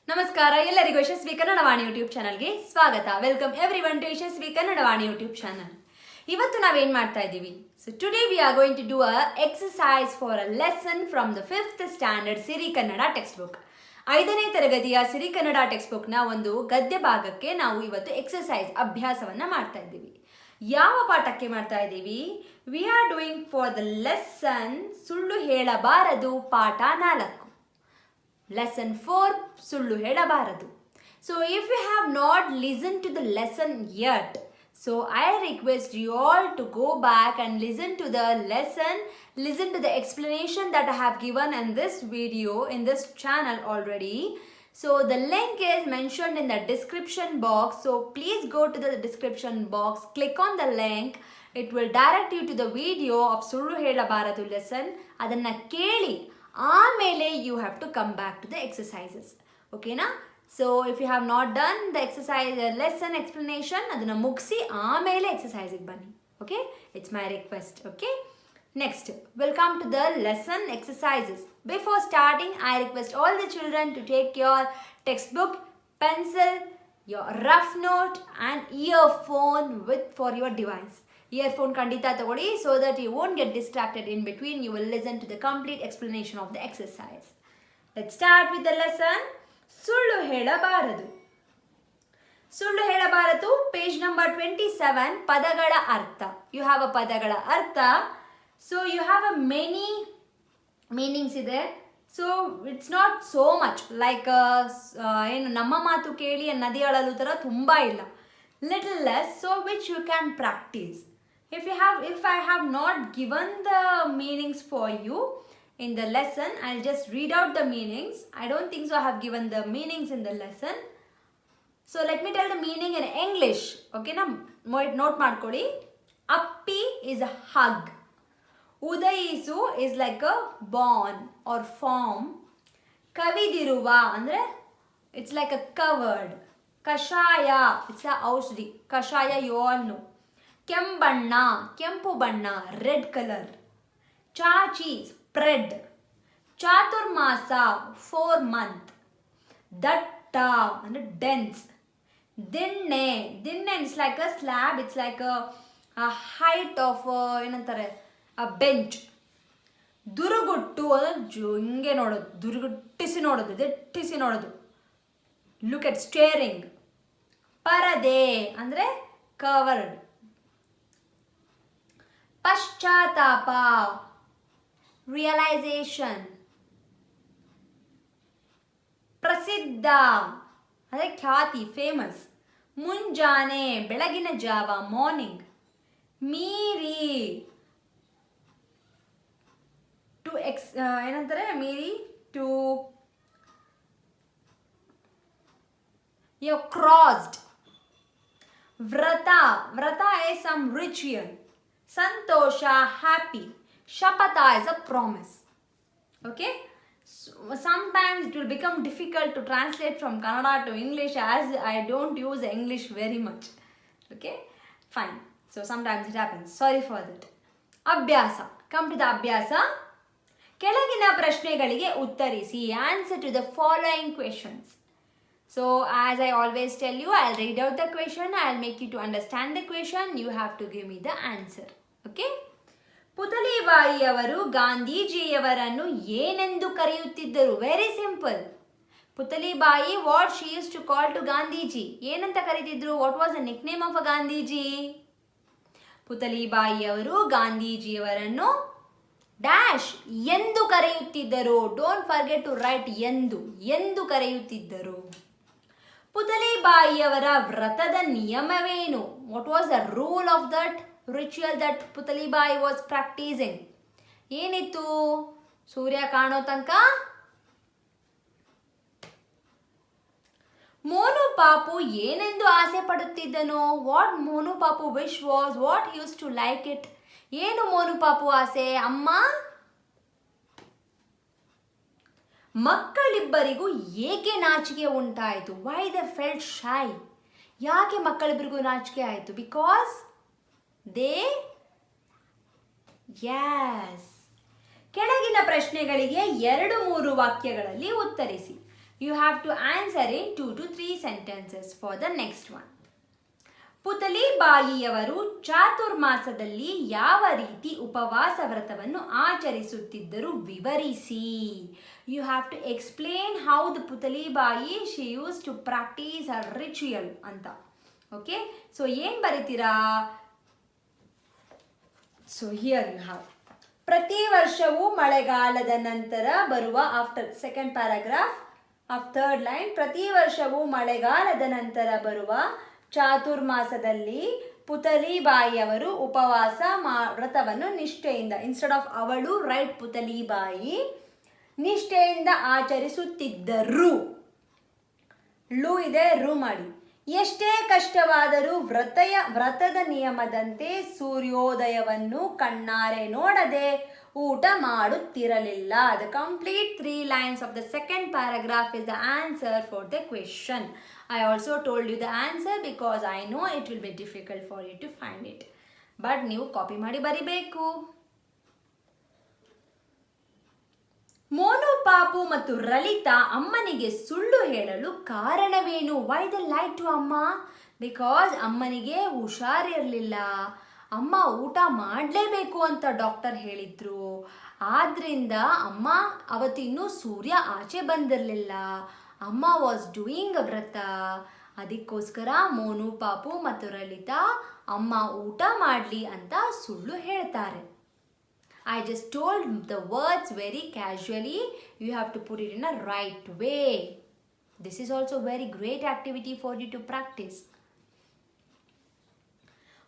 ನಮಸ್ಕಾರ ಎಲ್ಲರಿಗೂ ಯಶಸ್ವಿ ಕನ್ನಡವಾಣಿ ಯೂಟ್ಯೂಬ್ ಚಾನಲ್ಗೆ ಸ್ವಾಗತ. Welcome everyone to Yashasvi Kannadavani YouTube channel. ಇವತ್ತು ನಾವೇನು ಮಾಡ್ತಾ ಇದ್ದೀವಿ? So today we are going to do a exercise for a lesson from the 5th standard Siri Kannada text book. 5ನೇ ತರಗತಿಯ ಸಿರಿ ಕನ್ನಡ ಟೆಕ್ಸ್ಟ್ ಬುಕ್ನ ಒಂದು ಗದ್ಯ ಭಾಗಕ್ಕೆ ನಾವು ಇವತ್ತು ಎಕ್ಸಸೈಸ್ ಅಭ್ಯಾಸವನ್ನು ಮಾಡ್ತಾ ಇದ್ದೀವಿ. ಯಾವ ಪಾಠಕ್ಕೆ ಮಾಡ್ತಾ ಇದ್ದೀವಿ? We are doing for the lesson ಸುಳ್ಳು ಹೇಳಬಾರದು ಪಾಠ 4. Lesson 4 ಸುಳ್ಳು ಹೇಳಬಾರದು. So if you have not listened to the lesson yet, so I request you all to go back and listen to the lesson, listen to the explanation that I have given in this video, in this channel already. So the link is mentioned in the description box. So please go to the description box, click on the link. It will direct you to the video of ಸುಳ್ಳು ಹೇಳಬಾರದು lesson. ಅದನ್ನು ಕೇಳಿ ಆಮೇಲೆ you have to come back to the exercises. ಓಕೆನಾ? So if you have not done the exercise lesson explanation ಅದನ್ನು ಮುಗಿಸಿ ಆಮೇಲೆ ಎಕ್ಸಸೈಸಿಗೆ ಬನ್ನಿ. Okay, it's my request. Okay, next will come to the lesson exercises. Before starting I request all the children to take your text book, pencil, your rough note and earphone with for your device. Earphone ಖಂಡಿತ ತಗೊಳ್ಳಿ, so that you won't get distracted in between. You will listen to the complete explanation of the exercise. Let's start with the lesson. ಸುಳ್ಳು ಹೇಳಬಾರದು. ಸುಳ್ಳು ಹೇಳಬಾರದು, page number 27. ಪದಗಳ ಅರ್ಥ. You have a ಪದಗಳ ಅರ್ಥ. So you have a many meanings ಇದೆ. So it's not so much like ಏನು ನಮ್ಮ ಮಾತು ಕೇಳಿ ನದಿ ಅಳಲು ಥರ ತುಂಬ ಇಲ್ಲ. Little less, so which you can practice. If I have not given the meanings for you in the lesson, I'll just read out the meanings. I don't think so I have given the meanings in the lesson. So let me tell the meaning in English. Okay, na note ಮಾಡ್ಕೊಳ್ಳಿ. Appi is a hug. Udaisu is like a bond or form. Kavidiruva ಅಂದ್ರೆ it's like a covered. ಕಷಾಯ, it's a ಔಷಧಿ. ಕಷಾಯ you all know. ಕೆಂಬಣ್ಣ, ಕೆಂಪು ಬಣ್ಣ, red colour. ಚಾಚಿ, spread. ಚಾತುರ್ಮಾಸ, 4 month. ದಟ್ಟ ಅಂದರೆ ಡೆನ್ಸ್. ದಿಣ್ಣೆ, ದಿಣ್ಣೆ it's like a slab, it's like a height of ಏನಂತಾರೆ ಅ ಬೆಂಚ್. ದುರುಗುಟ್ಟು ಅಂದರೆ ಹಿಂಗೆ ನೋಡೋದು, ದುರುಗುಟ್ಟಿಸಿ ನೋಡೋದು, ದಿಟ್ಟಿಸಿ ನೋಡೋದು. Look at steering. ಪರದೆ ಅಂದರೆ ಕವರ್ಡ್. ಪಶ್ಚಾತ್ತಾಪ, ರಿಯಲೈಸೇಷನ್. ಪ್ರಸಿದ್ಧ ಅಂದರೆ ಖ್ಯಾತಿ, ಫೇಮಸ್. ಮುಂಜಾನೆ, ಬೆಳಗಿನ ಜಾವ, ಮಾರ್ನಿಂಗ್. ಮೀರಿ, ಟು ಏನಂತಾರೆ ಮೀರಿ, ಟು you crossed. ವ್ರತ, ವ್ರತ is some ritual. Santhosh, happy. ಶಪಥ is a promise. Okay, so, sometimes it will become difficult to translate from Kannada to English as I don't use English very much. Okay, fine. So sometimes it happens. Sorry for that. ಅಭ್ಯಾಸ. Come to the ಅಭ್ಯಾಸ. ಕೆಳಗಿನ ಪ್ರಶ್ನೆಗಳಿಗೆ ಉತ್ತರಿಸಿ. Answer to the following questions. So as I always tell you, I'll read out the question, I'll make you to understand the question, you have to give me the answer. Okay? ಪುತಲಿಬಾಯಿಯವರು ಗಾಂಧೀಜಿಯವರನ್ನು ಏನೆಂದು ಕರೆಯುತ್ತಿದ್ದರು? Very simple. Putlibai, what she use to call to Gandhiji? ಏನಂತ ಕರೀತಿದ್ರು? What was the nickname of a Gandhiji? ಪುತಲಿಬಾಯಿಯವರು ಗಾಂಧೀಜಿಯವರನ್ನು dash ಎಂದು ಕರೆಯುತ್ತಿದ್ದರು. Don't forget to write ಎಂದು. ಎಂದು ಕರೆಯುತ್ತಿದ್ದರು. ಪುತಲಿಬಾಯಿಯವರ ವ್ರತದ ನಿಯಮವೇನು? What was the rule of that ritual that Putlibai was practising? ಏನಿತ್ತು? ಸೂರ್ಯ ಕಾಣೋ ತನಕ. ಮೋನು ಪಾಪು ಏನೆಂದು ಆಸೆ ಪಡುತ್ತಿದ್ದನು? What Monu Papu wish was? What use to like it? ಏನು ಮೋನು ಪಾಪು ಆಸೆ? ಅಮ್ಮ. ಮಕ್ಕಳಿಬ್ಬರಿಗೂ ಏಕೆ ನಾಚಿಕೆ ಉಂಟಾಯಿತು? Why they felt shy? ಯಾಕೆ ಮಕ್ಕಳಿಬ್ಬರಿಗೂ ನಾಚಿಕೆ ಆಯಿತು? Because they yes. ಕೆಳಗಿನ ಪ್ರಶ್ನೆಗಳಿಗೆ 2-3 ವಾಕ್ಯಗಳಲ್ಲಿ ಉತ್ತರಿಸಿ. You have to answer in 2 to 3 sentences for the next one. ಪುತಲಿಬಾಯಿಯವರು ಚಾತುರ್ಮಾಸದಲ್ಲಿ ಯಾವ ರೀತಿ ಉಪವಾಸ ವ್ರತವನ್ನು ಆಚರಿಸುತ್ತಿದ್ದರು ವಿವರಿಸಿ. You have to explain how the Putlibai she use to practise her ritual ಅಂತ. ಓಕೆ, ಸೊ ಏನು ಬರೀತೀರಾ? ಸೊ ಹಿಯರ್ ಯು ಹ್ಯಾವ್ ಪ್ರತಿ ವರ್ಷವೂ ಮಳೆಗಾಲದ ನಂತರ ಬರುವ after second paragraph of third line, ಪ್ರತಿ ವರ್ಷವೂ ಮಳೆಗಾಲದ ನಂತರ ಬರುವ ಚಾತುರ್ಮಾಸದಲ್ಲಿ ಪುತಲಿಬಾಯಿಯವರು ಉಪವಾಸ ವ್ರತವನ್ನು ನಿಷ್ಠೆಯಿಂದ, ಇನ್ಸ್ಟೆಡ್ ಆಫ್ ಅವಳು ರೈಟ್ ಪುತಲಿಬಾಯಿ, ನಿಷ್ಠೆಯಿಂದ ಆಚರಿಸುತ್ತಿದ್ದರು. ಲು ಇದೆ, ರು ಮಾಡಿ. ಎಷ್ಟೇ ಕಷ್ಟವಾದರೂ ವ್ರತದ ನಿಯಮದಂತೆ ಸೂರ್ಯೋದಯವನ್ನು ಕಣ್ಣಾರೆ ನೋಡದೆ ಊಟ ಮಾಡುತ್ತಿರಲಿಲ್ಲ. The complete 3 lines of the second paragraph is the answer for the question. I also told you the answer because I know it will be difficult for you to find it. But ನೀವು copy ಮಾಡಿ ಬರಿಬೇಕು. ಮೋನು, ಪಾಪು ಮತ್ತು ಲಲಿತಾ ಅಮ್ಮನಿಗೆ ಸುಳ್ಳು ಹೇಳಲು ಕಾರಣವೇನು? Why the ಲೈ ಟು ಅಮ್ಮ? ಬಿಕಾಸ್ ಅಮ್ಮನಿಗೆ ಹುಷಾರಿರಲಿಲ್ಲ, ಅಮ್ಮ ಊಟ ಮಾಡಲೇಬೇಕು ಅಂತ ಡಾಕ್ಟರ್ ಹೇಳಿದ್ರು. ಆದ್ರಿಂದ ಅಮ್ಮ ಅವತ್ತಿನ್ನೂ ಸೂರ್ಯ ಆಚೆ ಬಂದಿರಲಿಲ್ಲ, ಅಮ್ಮ ವಾಸ್ ಡೂಯಿಂಗ್ ವ್ರತ. ಅದಕ್ಕೋಸ್ಕರ ಮೋನು, ಪಾಪು ಮತ್ತು ಲಲಿತಾ ಅಮ್ಮ ಊಟ ಮಾಡಲಿ ಅಂತ ಸುಳ್ಳು ಹೇಳ್ತಾರೆ. I just told the words very casually. You have to put it in a right way. This is also very great activity for you to practice.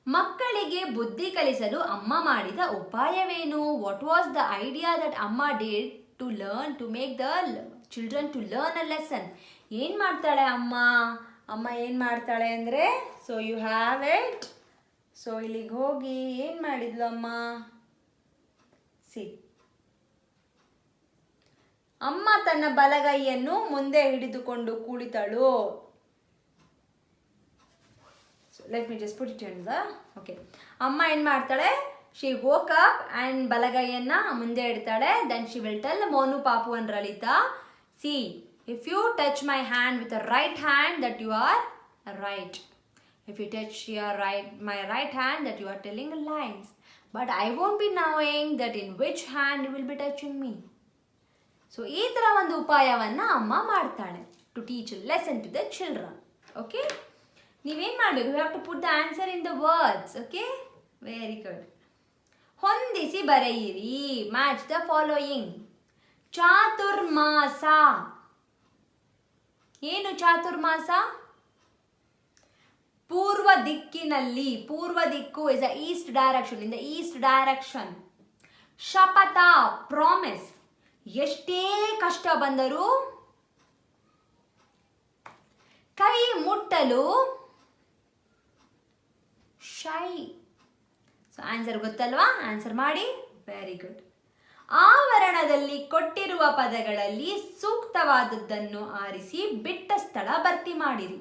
ಮಕ್ಕಳಿಗೆ ಬುದ್ಧಿ ಕಲಿಸಲು ಅಮ್ಮ ಮಾಡಿದ ಉಪಾಯವೇನು? What was the idea that Amma did to learn, to make the children to learn a lesson? ಏನು ಮಾಡ್ತಾಳೆ ಅಮ್ಮ? ಅಮ್ಮ ಏನು ಮಾಡ್ತಾಳೆ ಅಂದರೆ, so you have it. So ಇಲ್ಲಿಗೆ ಹೋಗಿ ಏನು ಮಾಡಿದ್ಲು ಅಮ್ಮ? ಸಿ, ಅಮ್ಮ ತನ್ನ ಬಲಗೈಯನ್ನು ಮುಂದೆ ಹಿಡಿದುಕೊಂಡು ಕುಳಿತಳು. Let me just put it in the okay. ಅಮ್ಮ ಏನು ಮಾಡ್ತಾಳೆ? ಶಿ ವೋಕ್ ಅಪ್ ಆ್ಯಂಡ್ ಬಲಗೈಯನ್ನ ಮುಂದೆ ಇಡ್ತಾಳೆ. Then she will tell Monu, Papu and Lalita, see, if you touch my hand with a right hand that you are right. If you touch my right hand, that you are telling lies. But I won't be knowing that in which hand you will be touching me. So, ಈ ಥರ ಒಂದು ಉಪಾಯವನ್ನು ಅಮ್ಮ ಮಾಡ್ತಾಳೆ to teach a lesson to the children. Okay? ನೀವೇನು ಮಾಡಬೇಕು? You have to put the answer in the words. Okay? Very good. ಹೊಂದಿಸಿ ಬರೆಯಿರಿ. Match the following. ಚಾತುರ್ಮಾಸ. ಏನು ಚಾತುರ್ಮಾಸ? ಪೂರ್ವ ದಿಕ್ಕಿನಲ್ಲಿ. ಪೂರ್ವ ದಿಕ್ಕು is the east direction. In the east direction. ಶಪಥ, ಪ್ರಾಮಿಸ್. ಎಷ್ಟೇ ಕಷ್ಟ ಬಂದರೂ ಕೈ ಮುಟ್ಟಲು ಶೈ. ಸೊ ಆನ್ಸರ್ ಗೊತ್ತಲ್ವಾ? ಆನ್ಸರ್ ಮಾಡಿ. Very good. ಆವರಣದಲ್ಲಿ ಕೊಟ್ಟಿರುವ ಪದಗಳಲ್ಲಿ ಸೂಕ್ತವಾದದ್ದನ್ನು ಆರಿಸಿ ಬಿಟ್ಟ ಸ್ಥಳ ಭರ್ತಿ ಮಾಡಿರಿ.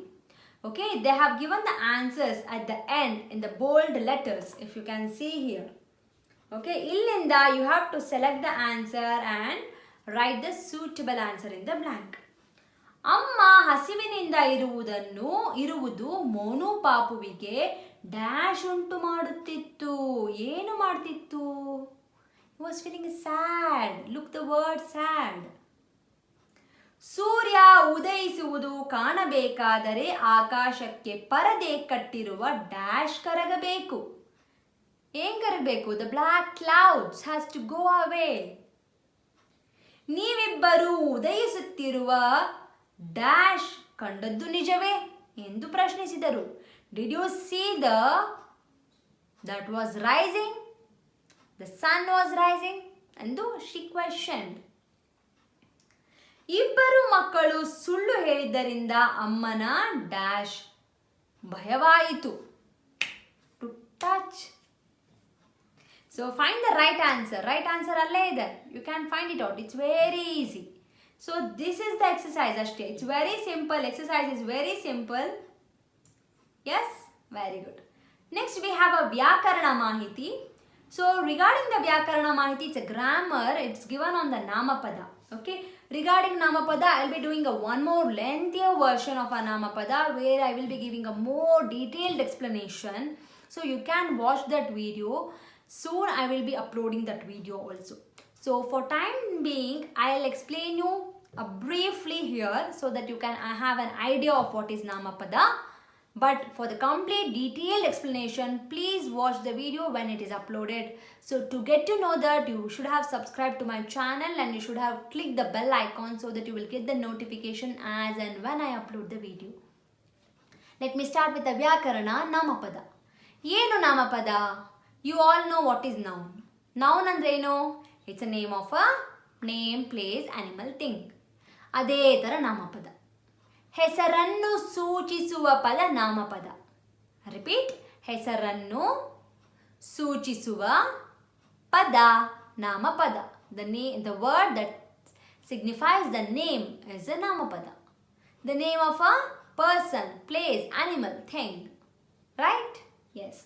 Okay, they have given the answers at the end in the bold letters, if you can see here. Okay, illinda you have to select the answer and write the suitable answer in the blank. ಅಮ್ಮ ಹಸಿವಿನಿಂದ ಇರುವುದು Monu ಪಾಪುವಿಗೆ dash ಉಂಟು ಮಾಡುತ್ತಿತ್ತು. ಏನು ಮಾಡ್ತಿತ್ತು? He was feeling sad. Look the word sad. ಸೂರ್ಯ ಉದಯಿಸುವುದು ಕಾಣಬೇಕಾದರೆ ಆಕಾಶಕ್ಕೆ ಪರದೆ ಕಟ್ಟಿರುವ ಡ್ಯಾಶ್ ಕರಗಬೇಕು. ಏನ್ ಕರಗಬೇಕು? The black clouds has to go away. ನೀವಿಬ್ಬರು ಉದಯಿಸುತ್ತಿರುವ ಡ್ಯಾಶ್ ಕಂಡದ್ದು ನಿಜವೇ ಎಂದು ಪ್ರಶ್ನಿಸಿದರು. Did you see that was rising? The sun was rising ಎಂದು ಶಿ ಕ್ವೆಶ್ಚನ್ಡ್. ಇಬ್ಬರು ಮಕ್ಕಳು ಸುಳ್ಳು ಹೇಳಿದ್ದರಿಂದ ಅಮ್ಮನ ಡ್ಯಾಶ್ ಭಯವಾಯಿತು. To touch. So find the right answer. Right answer ಅಲ್ಲೇ ಇದೆ. You can find it out. It's very easy. So this is the exercise ಅಷ್ಟೇ. It's very simple. Exercise is very simple. Yes, very good. Next we have a ವ್ಯಾಕರಣ ಮಾಹಿತಿ. So regarding the ವ್ಯಾಕರಣ ಮಾಹಿತಿ, it's a grammar. It's given on the ನಾಮಪದ. Okay, regarding Namapada, I'll be doing a one more lengthier version of a Namapada where I will be giving a more detailed explanation. So you can watch that video. Soon I will be uploading that video also. So for time being, I'll explain you briefly here so that you can have an idea of what is Namapada. But for the complete detailed explanation, please watch the video when it is uploaded. So to get to know that, you should have subscribed to my channel and you should have clicked the bell icon so that you will get the notification as and when I upload the video. Let me start with the Vyakarana Namapada. Yenu Namapada? You all know what is noun. Noun andreno? It's a name of a name, place, animal, thing. Ade tara Namapada. ಹೆಸರನ್ನು ಸೂಚಿಸುವ ಪದ ನಾಮಪದ. Repeat, ಹೆಸರನ್ನು ಸೂಚಿಸುವ ಪದ ನಾಮಪದ. The word that signifies the name is a namapada. The name of a person, place, animal, thing. Right? Yes.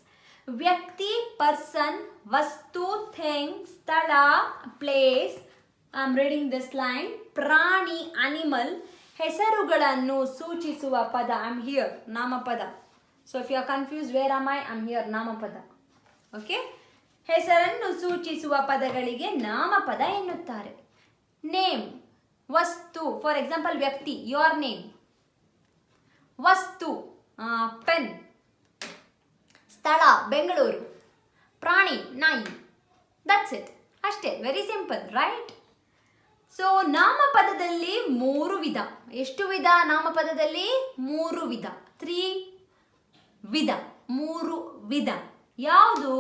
Vyakti, person, vastu, thing, sthala, place. I'm reading this line. Prani, animal. ಹೆಸರುಗಳನ್ನು ಸೂಚಿಸುವ ಪದ. I'm here, ನಾಮಪದ. So if you are confused, where am I? I'm here, ನಾಮಪದ. Okay? ಹೆಸರನ್ನು ಸೂಚಿಸುವ ಪದಗಳಿಗೆ ನಾಮಪದ ಎನ್ನುತ್ತಾರೆ. ನೇಮ್, ವಸ್ತು. ಫಾರ್ ಎಕ್ಸಾಂಪಲ್, ವ್ಯಕ್ತಿ, ಯೋರ್ ನೇಮ್. ವಸ್ತು, ಪೆನ್. ಸ್ಥಳ, ಬೆಂಗಳೂರು. ಪ್ರಾಣಿ, ನಾಯಿ. That's it. ಅಷ್ಟೇ, ವೆರಿ ಸಿಂಪಲ್, ರೈಟ್? ಸೊ ನಾಮಪದದಲ್ಲಿ 3 ವಿಧ. ಎಷ್ಟು ವಿಧ ನಾಮಪದದಲ್ಲಿ? 3 ವಿಧ. 3 ವಿಧ, 3 ವಿಧ. ಯಾವುದು?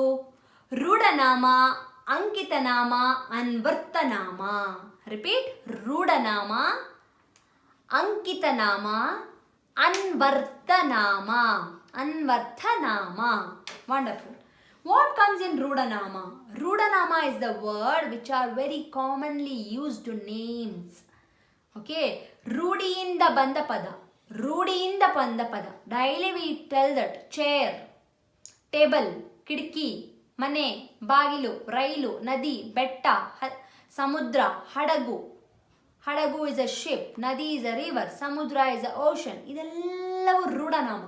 ರೂಢನಾಮ, ಅಂಕಿತನಾಮ, ಅನ್ವರ್ತನಾಮ. ರಿಪೀಟ್, ರೂಢನಾಮ, ಅಂಕಿತನಾಮ, ಅನ್ವರ್ತನಾಮ. ಅನ್ವರ್ಥನಾಮ. Wonderful. What comes in Rudanama? Rudanama is the word which are very commonly used to names. Okay, ರೂಢಿಯಿಂದ ಬಂದ ಪದ. ರೂಢಿಯಿಂದ ಬಂದ ಪದ. Daily we tell that chair, table, ಕಿಟಕಿ, ಮನೆ, ಬಾಗಿಲು, ರೈಲು, ನದಿ, ಬೆಟ್ಟ, ಸಮುದ್ರ, ಹಡಗು. ಹಡಗು is a ship, ನದಿ is a river, ಸಮುದ್ರ is a ocean. ಇದೆಲ್ಲವೂ ರೂಢನಾಮ.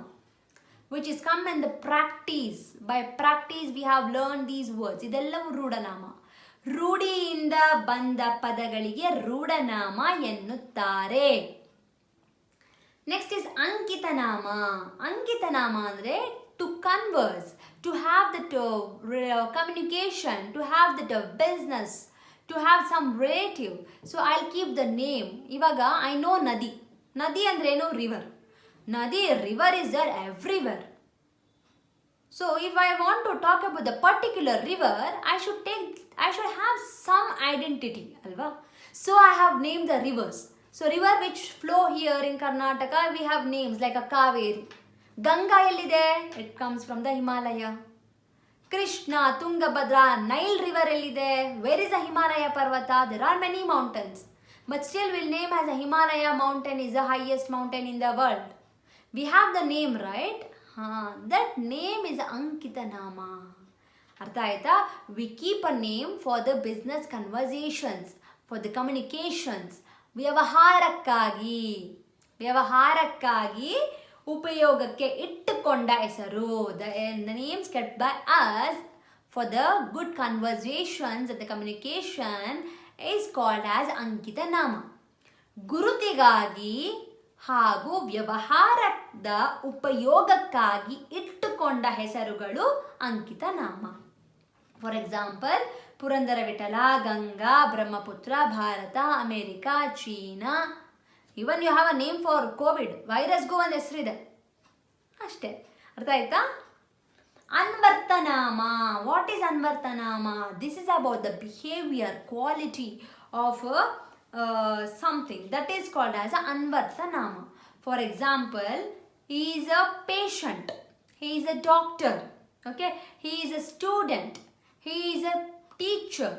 Which is come in the practice. By practice we have learned these words. ಇದೆಲ್ಲವೂ ರೂಢನಾಮ. ರೂಢಿಯಿಂದ ಬಂದ ಪದಗಳಿಗೆ ರೂಢನಾಮ ಎನ್ನುತ್ತಾರೆ. Next is ಅಂಕಿತನಾಮ. ಅಂಕಿತನಾಮ ಅಂದರೆ to converse, to have that communication, to have that business, to have some relative. So I'll keep the name. ಇವಾಗ I know ನದಿ. ನದಿ ಅಂದ್ರೆ ಏನು? River. Nadi, river is there everywhere. So if I want to talk about the particular river, I should have some identity, alva? So I have named the rivers. So river which flow here in Karnataka, we have names like a Kaveri. Ganga ellide? It comes from the Himalaya. Krishna, Tungabhadra, Nile river ellide? Where is the Himalaya Parvata? There are many mountains. But still we'll name as a Himalaya mountain is the highest mountain in the world. We have the name, right? That name is Ankita Nama. Artha aita? We keep a name for the business conversations, for the communications. ವ್ಯವಹಾರಕ್ಕಾಗಿ ಉಪಯೋಗಕ್ಕೆ ಇಟ್ಟುಕೊಂಡ ಹೆಸರು. The names kept by us for the good conversations and the communication is called as Ankita Nama. ಗುರುತಿಗಾಗಿ ಹಾಗೂ ವ್ಯವಹಾರದ ಉಪಯೋಗಕ್ಕಾಗಿ ಇಟ್ಟುಕೊಂಡ ಹೆಸರುಗಳು ಅಂಕಿತ ನಾಮ. For example, Purandara Vittala, Ganga, Brahmaputra, Bharata, America, China. Even you have a name for Covid ವೈರಸ್ಗೂ ಒಂದು ಹೆಸರಿದೆ. ಅಷ್ಟೇ, ಅರ್ಥ ಆಯ್ತಾ? ಅನ್ವರ್ತನಾಮ. ವಾಟ್ ಈಸ್ ಅನ್ವರ್ತನಾಮ? This is about the behaviour, quality of something that is called as a anvartanama. For example, he is a patient, he is a doctor, okay, he is a student, he is a teacher,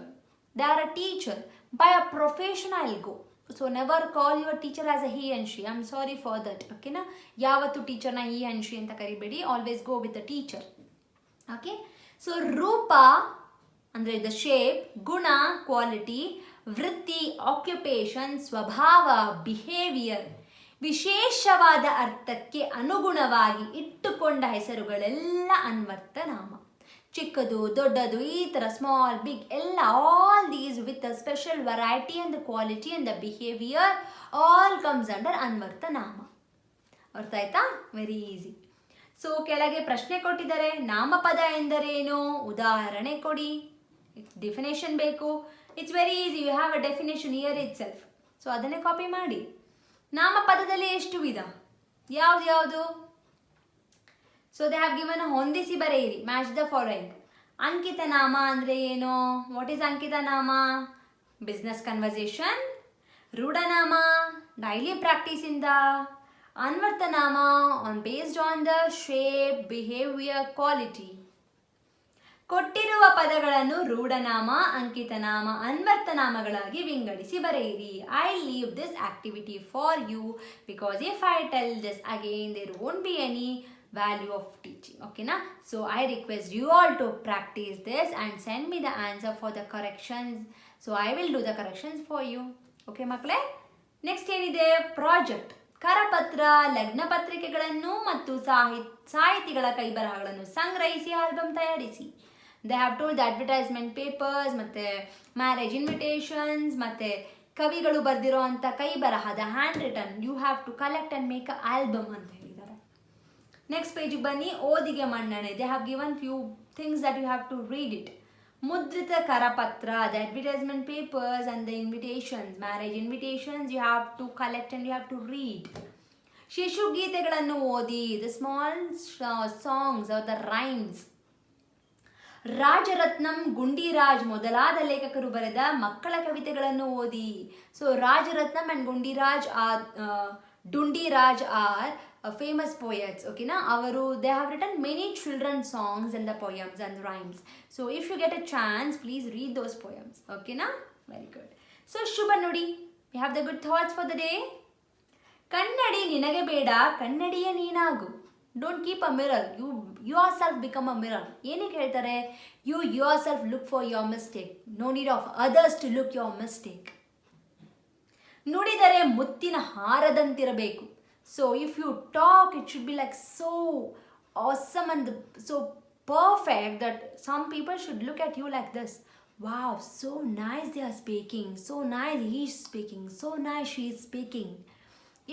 they are a teacher. By a profession I'll go. So never call your teacher as a he and she. I'm sorry for that. Okay na? Yavattu teacher na he and she anta karibedi. Always go with the teacher. Okay? So ರೂಪ ಅಂದ್ರೆ the shape, ಗುಣ quality, ವೃತ್ತಿ, occupation, ಸ್ವಭಾವ, behaviour, ವಿಶೇಷವಾದ ಅರ್ಥಕ್ಕೆ ಅನುಗುಣವಾಗಿ ಇಟ್ಟುಕೊಂಡ ಹೆಸರುಗಳೆಲ್ಲ ಅನ್ವರ್ಥನಾಮ. ಚಿಕ್ಕದು, ದೊಡ್ಡದು, ಈ ಥರ ಸ್ಮಾಲ್, ಬಿಗ್ ಎಲ್ಲ, all these with a special variety and the quality and the behaviour all comes under ಅನ್ವರ್ಥನಾಮ. ಅರ್ಥ ಆಯ್ತಾ? Very easy. ಸೊ ಕೆಳಗೆ ಪ್ರಶ್ನೆ ಕೊಟ್ಟಿದ್ದಾರೆ, ನಾಮಪದ ಎಂದರೇನು? ಉದಾಹರಣೆ ಕೊಡಿ. ಡೆಫಿನೇಷನ್ ಬೇಕು. It's very easy, you have a definition here itself. So ಅದನ್ನೇ ಕಾಪಿ ಮಾಡಿ. ನಾಮಪದದಲ್ಲಿ ಎಷ್ಟು ವಿಧ? ಯಾವುದು? ಸೊ ದೇ ಹ್ಯಾವ್ ಗಿವನ್ ಹೊಂದಿಸಿ ಬರೆಯಿರಿ. Match the following. ಅಂಕಿತ ನಾಮ ಅಂದರೆ ಏನು? ವಾಟ್ ಈಸ್ ಅಂಕಿತ ನಾಮ? Business conversation. ರೂಢನಾಮ, ಡೈಲಿ ಪ್ರಾಕ್ಟೀಸಿಂದ. ಅನ್ವರ್ಥನಾಮ, based on the shape, behaviour, quality. ಕೊಟ್ಟಿರುವ ಪದಗಳನ್ನು ರೂಢನಾಮ, ಅಂಕಿತನಾಮ, ಅನ್ವರ್ಥನಾಮಗಳಾಗಿ ವಿಂಗಡಿಸಿ ಬರೆಯಿರಿ. I leave this activity for you because if I tell this again there won't be any value of teaching. Okay na? So I request you all to practice this and send me the answer for the corrections. So I will do the corrections for you. Okay ಮಕ್ಕಳೇ? Next ಏನಿದೆ? Project. ಕರಪತ್ರ, ಲಗ್ನ ಪತ್ರಿಕೆಗಳನ್ನು ಮತ್ತು ಸಾಹಿತಿಗಳ ಕೈಬರಹಗಳನ್ನು ಸಂಗ್ರಹಿಸಿ album ತಯಾರಿಸಿ. They have told the advertisement papers, ಮತ್ತು ಮ್ಯಾರೇಜ್ ಇನ್ವಿಟೇಷನ್ಸ್, ಮತ್ತು ಕವಿಗಳು ಬರೆದಿರೋ ಅಂಥ ಕೈಬರಹದ handwritten you have to collect and make a album ಅಂತ ಹೇಳಿದ್ದಾರೆ. ನೆಕ್ಸ್ಟ್ ಪೇಜಿಗೆ ಬನ್ನಿ. ಓದಿಗೆ ಮನ್ನಣೆ. They have given few things that you have to read it. ಮುದ್ರಿತ ಕರಪತ್ರ, the advertisement papers and the invitations, marriage invitations you have to collect and you have to read. ಶಿಶುಗೀತೆಗಳನ್ನು ಓದಿ, the small songs are the rhymes. Rajaratnam, Gundiraj ಮೊದಲಾದ ಲೇಖಕರು ಬರೆದ ಮಕ್ಕಳ ಕವಿತೆಗಳನ್ನು ಓದಿ. ಸೊ Rajaratnam and Dundiraj are famous poets, okay na? Avaru, they have written many children songs and the poems and rhymes. So if you get a chance, please read those poems, okay na? Very good. So Shubha Nudi, we have the good thoughts for the day. Kannadi ninage beda, kannadiye neenagu. Don't keep a mirror. You yourself become a mirror. ಏನಕ್ಕೆ ಹೇಳ್ತಾರೆ? You yourself look for your mistake. No need of others to look your mistake. ನುಡಿದರೆ ಮುತ್ತಿನ ಹಾರದಂತಿರಬೇಕು. So if you talk, it should be like so awesome and so perfect that some people should look at you like this. Wow, so nice they are speaking. So nice he is speaking. So nice she is speaking.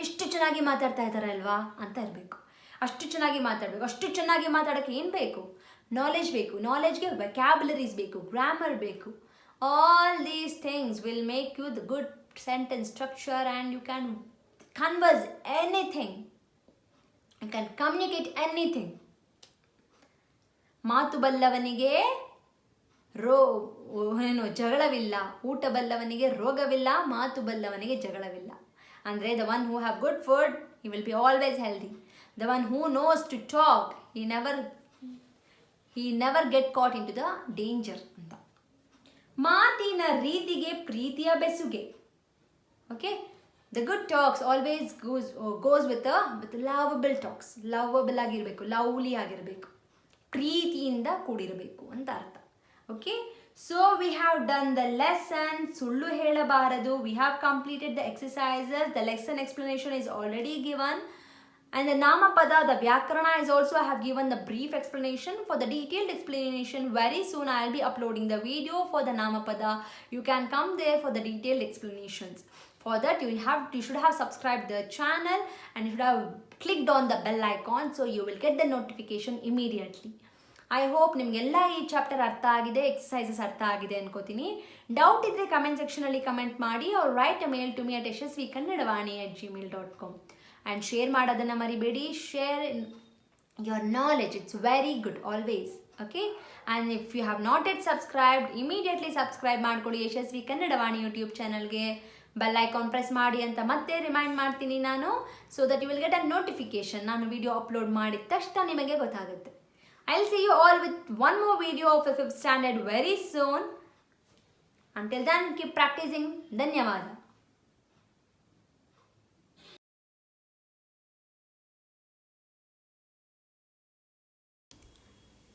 ಎಷ್ಟು ಚೆನ್ನಾಗಿ ಮಾತಾಡ್ತಾ ಇದ್ದಾರೆ ಅಲ್ವಾ ಅಂತ ಇರಬೇಕು. ಅಷ್ಟು ಚೆನ್ನಾಗಿ ಮಾತಾಡಬೇಕು. ಅಷ್ಟು ಚೆನ್ನಾಗಿ ಮಾತಾಡೋಕ್ಕೆ ಏನು ಬೇಕು? ನಾಲೆಜ್ ಬೇಕು. ನಾಲೆಜ್ಗೆ ವ್ಯಾಕ್ಯಾಬ್ಯುಲರೀಸ್ ಬೇಕು, ಗ್ರಾಮರ್ ಬೇಕು. All these things will make you the good sentence structure and you can converse anything. You can communicate anything. ಮಾತು ಬಲ್ಲವನಿಗೆ ಜಗಳವಿಲ್ಲ, ಊಟ ಬಲ್ಲವನಿಗೆ ರೋಗವಿಲ್ಲ, ಮಾತು ಬಲ್ಲವನಿಗೆ ಜಗಳವಿಲ್ಲ. ಅಂದರೆ the one who have good food, he will be always healthy. The one who knows to talk, he never get caught into the danger ಅಂತ. ಮಾತಿನ ರೀತಿಗೆ ಪ್ರೀತಿಯ ಬೆಸುಗೆ. Okay? The good talks always goes with lovable talks. Lovable ಆಗಿರಬೇಕು, lovely ಆಗಿರಬೇಕು, ಪ್ರೀತಿಯಿಂದ ಕೂಡಿರಬೇಕು ಅಂತ ಅರ್ಥ. Okay, so we have done the lesson. ಸುಳ್ಳು ಹೇಳಬಾರದು. We have completed the exercises. The lesson explanation is already given. And the Namapada, the Vyakarana is also, I have given the brief explanation. For the detailed explanation, very soon I will be uploading the video for the Namapada. You can come there for the detailed explanations. For that, you should have subscribed the channel and you should have clicked on the bell icon so you will get the notification immediately. I hope ನಿಮಗೆಲ್ಲ ಈ chapter ಅರ್ಥ ಆಗಿದೆ, exercises ಅರ್ಥ ಆಗಿದೆ ಅನ್ಕೋತೀನಿ. Doubt ಇದ್ದರೆ comment ಸೆಕ್ಷನಲ್ಲಿ comment ಮಾಡಿ or write a mail to me at yashasvikannadavani@gmail.com. And share ಮಾಡೋದನ್ನು ಮರಿಬೇಡಿ. Share your knowledge, it's very good always. Okay, and if you have not yet subscribed, immediately subscribe ಮಾಡ್ಕೊಳ್ಳಿ Yashasvi Kannadavani YouTube ಚಾನಲ್ಗೆ. Bell icon press ಮಾಡಿ ಅಂತ ಮತ್ತೆ remind ಮಾಡ್ತೀನಿ ನಾನು, so that you will get a notification. ನಾನು ವಿಡಿಯೋ ಅಪ್ಲೋಡ್ ಮಾಡಿದ ತಕ್ಷಣ ನಿಮಗೆ ಗೊತ್ತಾಗುತ್ತೆ. I will see you all with one more video of 5th standard very soon. Until then keep practising. ಧನ್ಯವಾದ.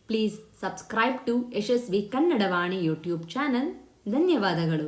Please subscribe to Yashasvi Kannadavani YouTube channel. ಧನ್ಯವಾದಗಳು.